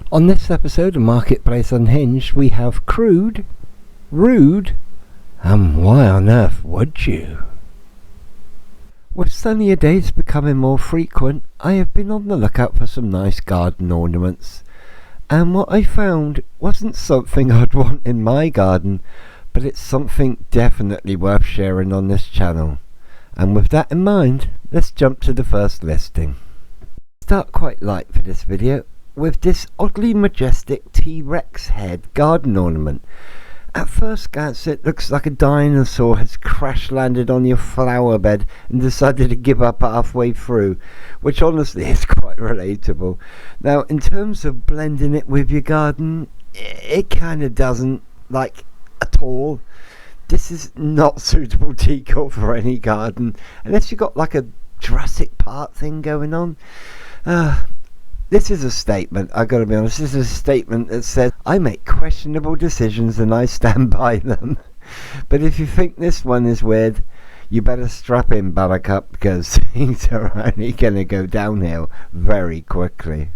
On this episode of Marketplace Unhinged, we have crude, rude, and why on earth would you? With sunnier days becoming more frequent, I have been on the lookout for some nice garden ornaments. And what I found wasn't something I'd want in my garden, but it's something definitely worth sharing on this channel. And with that in mind, let's jump to the first listing. Start quite light for this video with this oddly majestic T-Rex head garden ornament. At first glance it looks like a dinosaur has crash landed on your flower bed and decided to give up halfway through, which honestly is quite relatable. Now in terms of blending it with your garden, it kind of doesn't, like, at all. This is not suitable decor for any garden unless you've got like a Jurassic Park thing going on. This is a statement, I've got to be honest, this is a statement that says, I make questionable decisions and I stand by them. But if you think this one is weird, you better strap in, Buttercup, because things are only going to go downhill very quickly.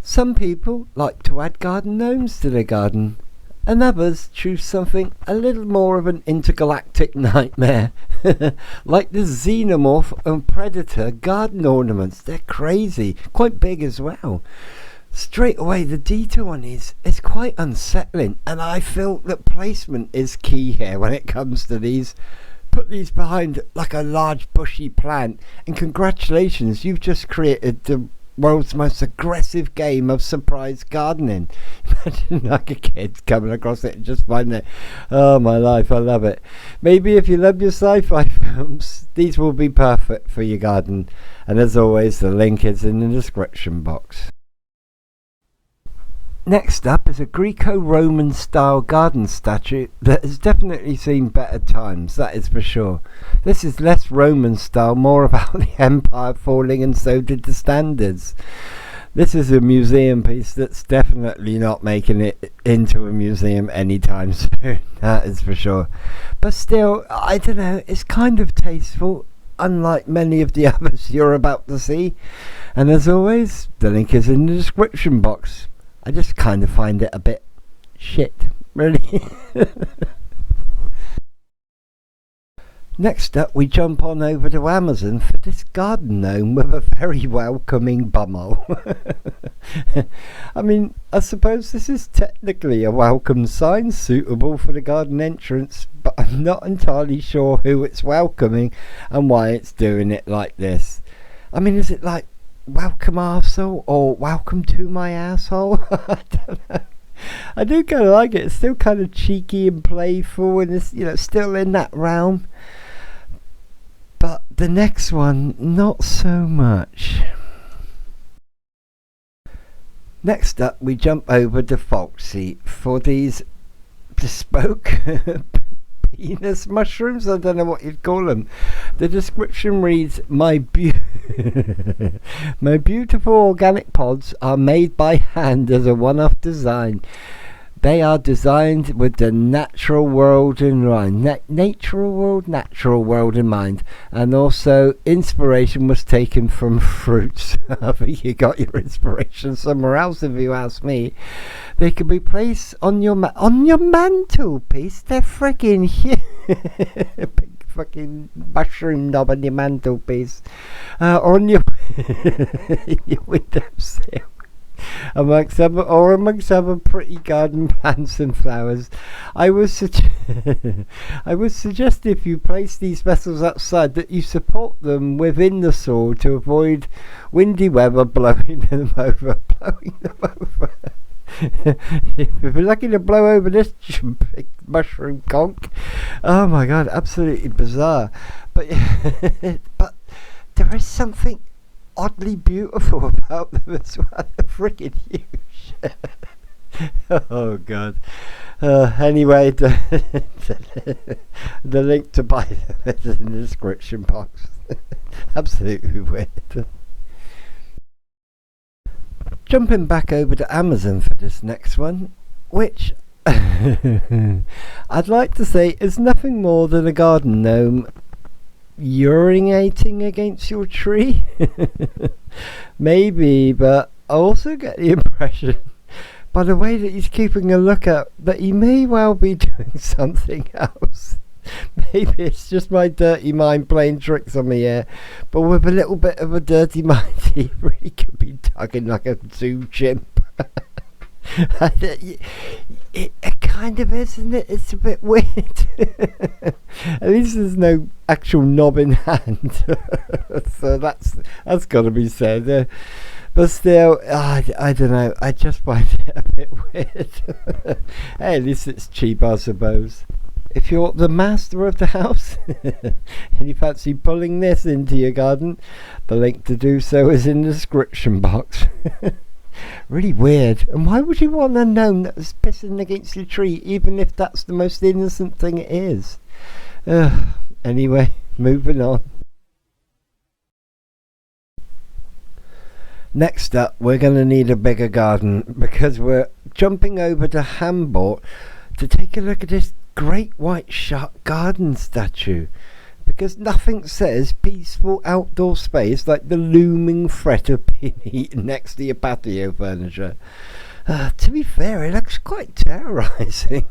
Some people like to add garden gnomes to their garden, and others choose something a little more of an intergalactic nightmare, like the xenomorph and predator garden ornaments. They're crazy, quite big as well. Straight away the detail on these is quite unsettling, and I feel that placement is key here when it comes to these. Put these behind like a large bushy plant, and congratulations, you've just created the world's most aggressive game of surprise gardening. Imagine like a kid coming across it and just finding it. Oh my life, I love it. Maybe if you love your sci-fi films, these will be perfect for your garden. And as always, the link is in the description box. Next up is a Greco-Roman style garden statue that has definitely seen better times, that is for sure. This is less Roman style, more about the empire falling, and so did the standards. This is a museum piece that's definitely not making it into a museum anytime soon, that is for sure. But still, I don't know, it's kind of tasteful, unlike many of the others you're about to see. And as always, the link is in the description box. I just kind of find it a bit shit, really. Next up, we jump on over to Amazon for this garden gnome with a very welcoming bumhole. I mean, I suppose this is technically a welcome sign suitable for the garden entrance, but I'm not entirely sure who it's welcoming and why it's doing it like this. I mean, is it like welcome arsehole or welcome to my asshole? I don't know. I do kind of like it. It's still kind of cheeky and playful, and it's, you know, still in that realm. But the next one, not so much. Next up, we jump over to Foxy for these bespoke penis mushrooms. I don't know what you'd call them. The description reads, my beautiful organic pods are made by hand as a one-off design. They are designed with the natural world in mind. Natural world in mind. And also, inspiration was taken from fruits. I think you got your inspiration somewhere else, if you ask me. They can be placed on your mantelpiece. They're freaking huge. Big fucking mushroom knob on your mantelpiece. Or on your windowsill. Amongst other pretty garden plants and flowers. I would suggest if you place these vessels outside that you support them within the soil to avoid windy weather blowing them over. If you're lucky to blow over this big mushroom conch, oh my god, absolutely bizarre. But but there is something oddly beautiful about them as well. They're freaking huge. Oh god. Anyway, the link to buy them is in the description box. Absolutely weird. Jumping back over to Amazon for this next one, which I'd like to say is nothing more than a garden gnome urinating against your tree. Maybe, but I also get the impression, by the way that he's keeping a lookout, that he may well be doing something else. Maybe it's just my dirty mind playing tricks on me here, but with a little bit of a dirty mind, he really could be tugging like a zoo chimp. It kind of is, isn't it? It's a bit weird. At least there's no actual knob in hand, so that's got to be said. But still, I don't know. I just find it a bit weird. Hey, at least it's cheap, I suppose. If you're the master of the house and you fancy pulling this into your garden, the link to do so is in the description box. Really weird. And why would you want a gnome that was pissing against the tree, even if that's the most innocent thing it is? Anyway, moving on. Next up, we're going to need a bigger garden, because we're jumping over to Hambort to take a look at this great white shark garden statue, because nothing says peaceful outdoor space like the looming threat of being eaten next to your patio furniture. To be fair, it looks quite terrorising.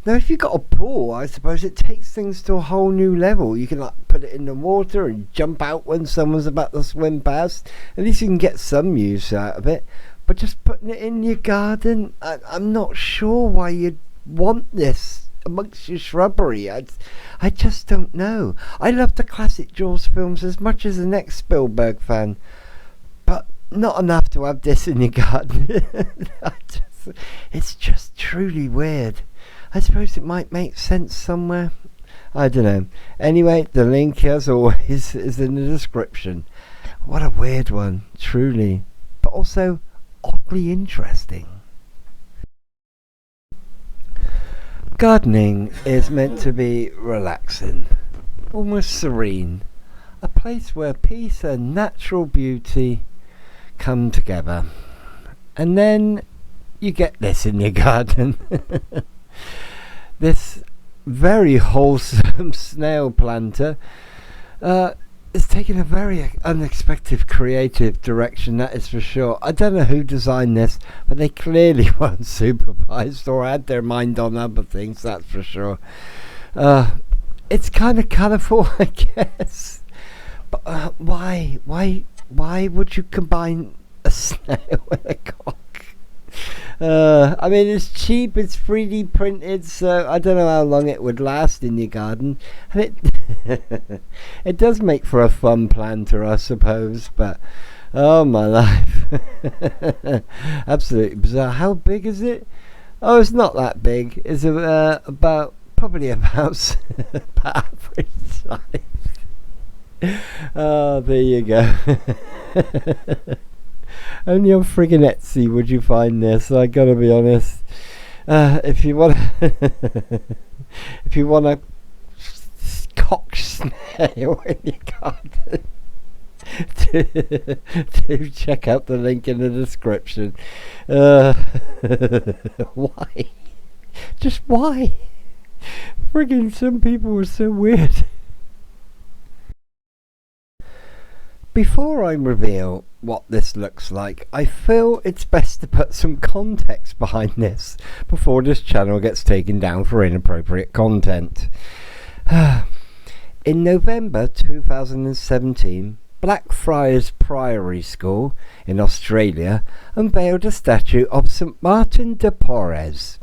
Now, if you've got a pool, I suppose it takes things to a whole new level. You can like put it in the water and jump out when someone's about to swim past. At least you can get some use out of it. But just putting it in your garden, I'm not sure why you'd want this amongst your shrubbery. I just don't know. I love the classic Jaws films as much as the next Spielberg fan, but not enough to have this in your garden. It's just truly weird. I suppose it might make sense somewhere. I don't know. Anyway, the link, as always, is in the description. What a weird one, truly, but also oddly interesting. Gardening is meant to be relaxing, almost serene, a place where peace and natural beauty come together. And then you get this in your garden. This very wholesome snail planter is taking a very unexpected creative direction, that is for sure. I don't know who designed this, but they clearly weren't supervised or had their mind on other things, that's for sure. It's kind of colourful, I guess, but why would you combine a snail with a cock? I mean, it's cheap, it's 3D printed, so I don't know how long it would last in your garden. And it does make for a fun planter, I suppose, but oh my life. Absolutely bizarre. How big is it? Oh, it's not that big. It's probably about average size. Oh, there you go. Only on friggin' Etsy would you find this, I gotta be honest. If you want a cock snail in your garden, do check out the link in the description. Why? Just why? Friggin' some people are so weird. Before I reveal what this looks like, I feel it's best to put some context behind this before this channel gets taken down for inappropriate content. In November 2017, Blackfriars Priory School in Australia unveiled a statue of St Martin de Porres.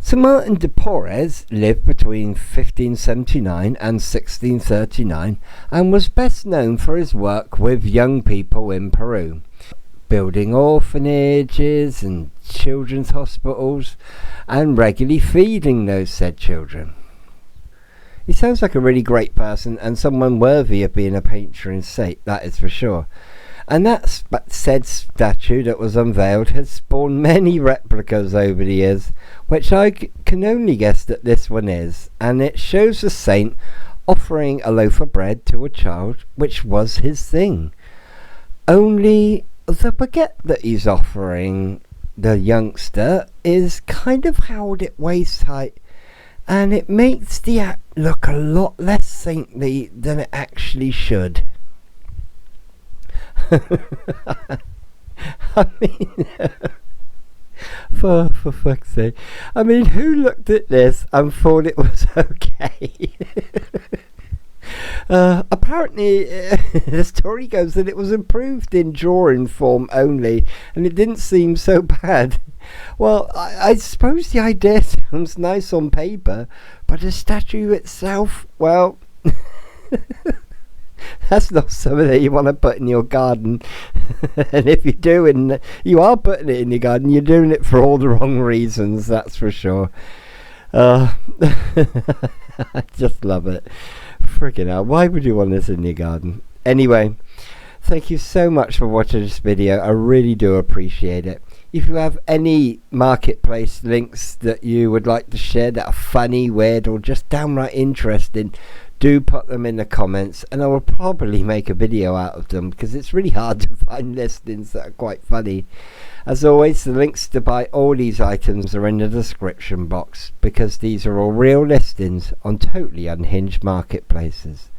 St Martin de Porres lived between 1579 and 1639 and was best known for his work with young people in Peru, building orphanages and children's hospitals and regularly feeding those said children. He sounds like a really great person and someone worthy of being a patron saint, that is for sure. And that said statue that was unveiled has spawned many replicas over the years, which I can only guess that this one is, and it shows the saint offering a loaf of bread to a child, which was his thing. Only the baguette that he's offering the youngster is kind of held at waist height, and it makes the act look a lot less saintly than it actually should. I mean, for fuck's sake. I mean, who looked at this and thought it was okay? Apparently, the story goes that it was improved in drawing form only, and it didn't seem so bad. Well, I suppose the idea sounds nice on paper, but the statue itself, well, that's not something that you want to put in your garden. And if you do, and you are putting it in your garden, you're doing it for all the wrong reasons, that's for sure. I just love it. Freaking hell, why would you want this in your garden? Anyway, thank you so much for watching this video. I really do appreciate it. If you have any marketplace links that you would like to share that are funny, weird, or just downright interesting, do put them in the comments, and I will probably make a video out of them, because it's really hard to find listings that are quite funny. As always, the links to buy all these items are in the description box, because these are all real listings on totally unhinged marketplaces.